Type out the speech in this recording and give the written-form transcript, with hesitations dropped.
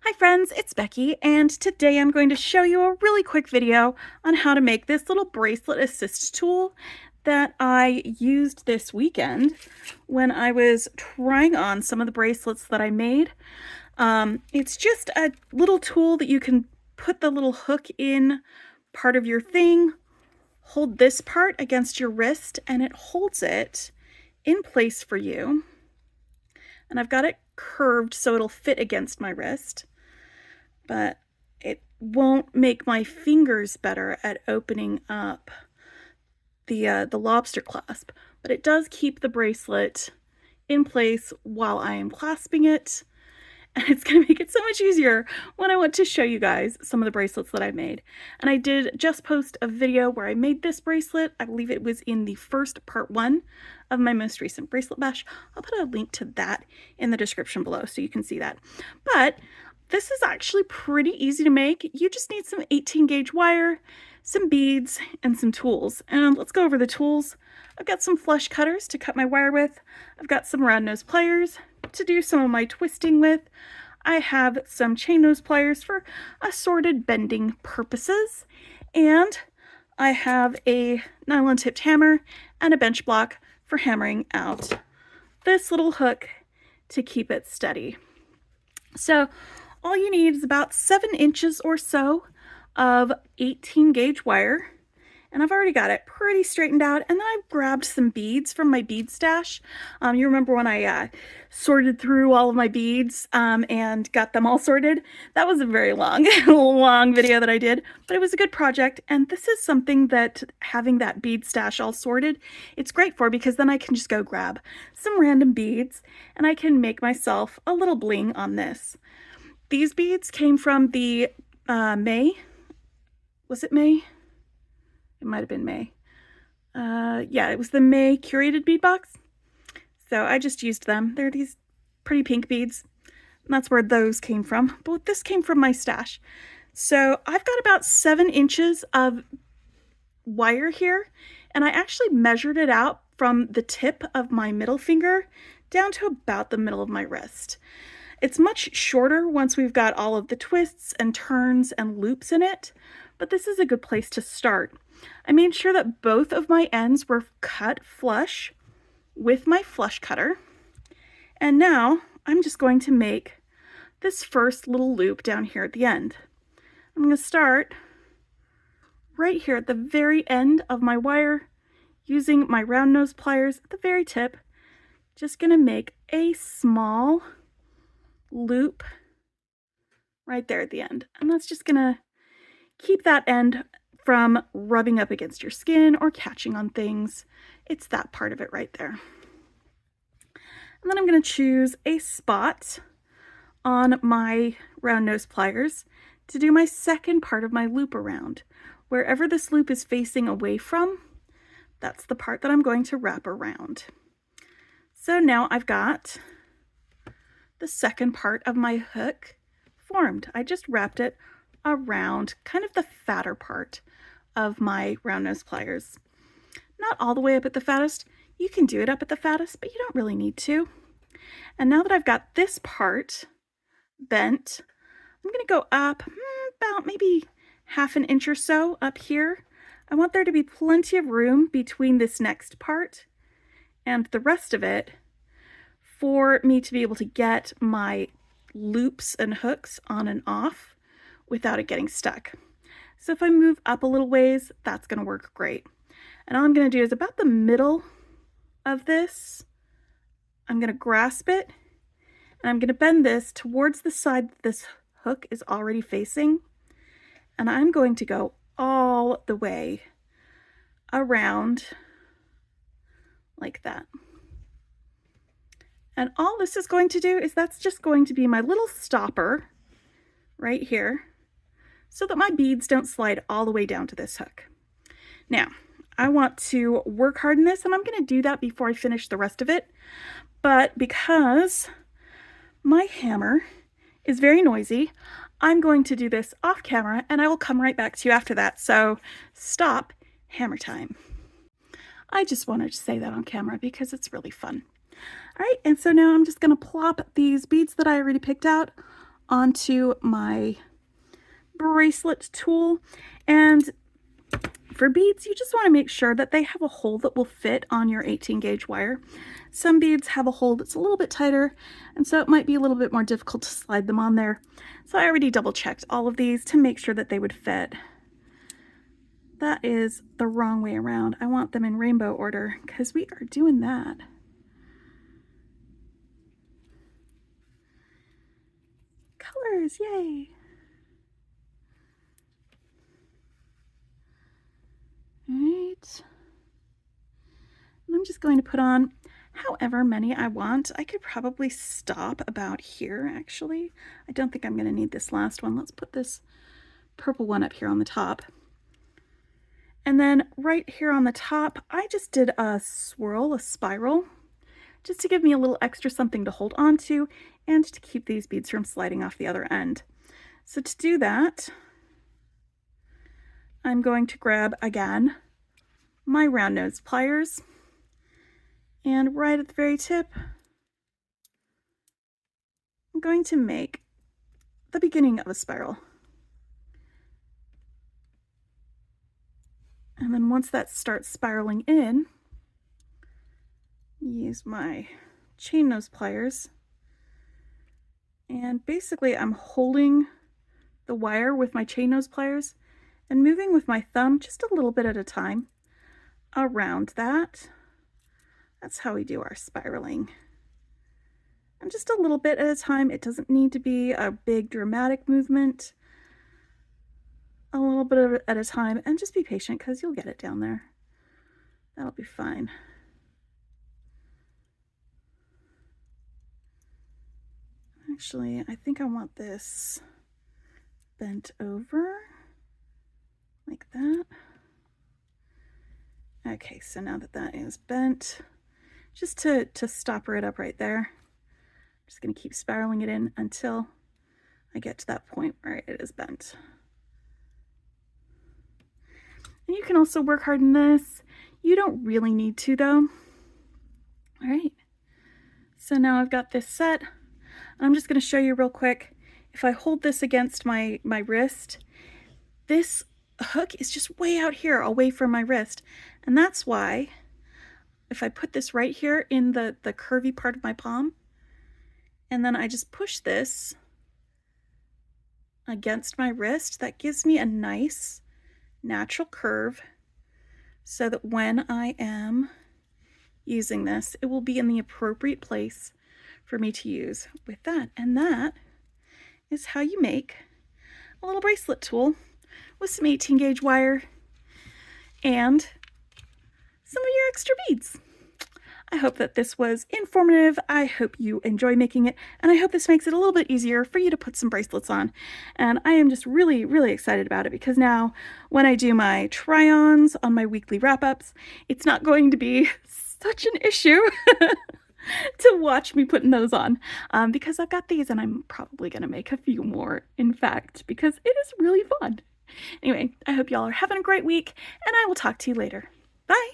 Hi friends, it's Becky, and today I'm going to show you a really quick video on how to make this little bracelet assist tool that I used this weekend when I was trying on some of the bracelets that I made. It's just a little tool that you can put the little hook in part of your thing, hold this part against your wrist, and it holds it in place for you. And I've got it curved so it'll fit against my wrist, but it won't make my fingers better at opening up the lobster clasp, but it does keep the bracelet in place while I am clasping it, and it's going to make it so much easier when I want to show you guys some of the bracelets that I made. And I did just post a video where I made this bracelet. I believe it was in the first part 1 of my most recent bracelet bash. I'll put a link to that in the description below so you can see that. But this is actually pretty easy to make. You just need some 18 gauge wire, some beads, and some tools. And let's go over the tools. I've got some flush cutters to cut my wire with. I've got some round nose pliers to do some of my twisting with. I have some chain nose pliers for assorted bending purposes. And I have a nylon tipped hammer and a bench block for hammering out this little hook to keep it steady. So all you need is about 7 inches or so of 18 gauge wire, and I've already got it pretty straightened out. And then I've grabbed some beads from my bead stash. You remember when I sorted through all of my beads and got them all sorted? That was a very long video that I did, but it was a good project. And this is something that having that bead stash all sorted, it's great for, because then I can just go grab some random beads and I can make myself a little bling on this. These beads came from the May. Was it May? It might have been May. Yeah, it was the May curated bead box. So I just used them. They're these pretty pink beads. And that's where those came from. But this came from my stash. So I've got about 7 inches of wire here. And I actually measured it out from the tip of my middle finger down to about the middle of my wrist. It's much shorter once we've got all of the twists and turns and loops in it, but this is a good place to start. I made sure that both of my ends were cut flush with my flush cutter, and now I'm just going to make this first little loop down here at the end. I'm going to start right here at the very end of my wire using my round nose pliers at the very tip. Just going to make a small loop right there at the end, and that's just gonna keep that end from rubbing up against your skin or catching on things. It's that part of it right there. And then I'm going to choose a spot on my round nose pliers to do my second part of my loop around. Wherever this loop is facing away from, that's the part that I'm going to wrap around. So now I've got the second part of my hook formed. I just wrapped it around kind of the fatter part of my round nose pliers. Not all the way up at the fattest. You can do it up at the fattest, but you don't really need to. And now that I've got this part bent, I'm going to go up about maybe ½ an inch or so up here. I want there to be plenty of room between this next part and the rest of it for me to be able to get my loops and hooks on and off without it getting stuck. So if I move up a little ways, that's going to work great. And all I'm going to do is about the middle of this, I'm going to grasp it, and I'm going to bend this towards the side that this hook is already facing, and I'm going to go all the way around like that. And all this is going to do is that's just going to be my little stopper right here so that my beads don't slide all the way down to this hook. Now, I want to work harden this, and I'm going to do that before I finish the rest of it. But because my hammer is very noisy, I'm going to do this off camera, and I will come right back to you after that. So stop hammer time. I just wanted to say that on camera because it's really fun. All right, and so now I'm just going to plop these beads that I already picked out onto my bracelet tool. And for beads, you just want to make sure that they have a hole that will fit on your 18 gauge wire. Some beads have a hole that's a little bit tighter, and so it might be a little bit more difficult to slide them on there. So I already double checked all of these to make sure that they would fit. That is the wrong way around. I want them in rainbow order because we are doing that. Colors, yay! All right. And I'm just going to put on however many I want. I could probably stop about here, actually. I don't think I'm going to need this last one. Let's put this purple one up here on the top. And then right here on the top, I just did a swirl, a spiral, just to give me a little extra something to hold on to and to keep these beads from sliding off the other end. So to do that, I'm going to grab, again, my round nose pliers, and right at the very tip, I'm going to make the beginning of a spiral. And then once that starts spiraling in, use my chain nose pliers, and basically I'm holding the wire with my chain nose pliers and moving with my thumb just a little bit at a time around that. That's how we do our spiraling. And just a little bit at a time. It doesn't need to be a big dramatic movement. A little bit at a time, and just be patient because you'll get it down there. That'll be fine. Actually, I think I want this bent over like that. Okay, so now that that is bent, just to stopper it up right there, I'm just going to keep spiraling it in until I get to that point where it is bent. And you can also work harden this. You don't really need to, though. All right, so now I've got this set. I'm just going to show you real quick. If I hold this against my wrist, this hook is just way out here, away from my wrist. And that's why if I put this right here in the curvy part of my palm, and then I just push this against my wrist, that gives me a nice natural curve so that when I am using this, it will be in the appropriate place for me to use with that. And that is how you make a little bracelet tool with some 18 gauge wire and some of your extra beads. I hope that this was informative. I hope you enjoy making it, and I hope this makes it a little bit easier for you to put some bracelets on. And I am just really, really excited about it because now when I do my try-ons on my weekly wrap-ups, it's not going to be such an issue to watch me putting those on because I've got these, and I'm probably going to make a few more, in fact, because it is really fun. Anyway, I hope y'all are having a great week, and I will talk to you later. Bye!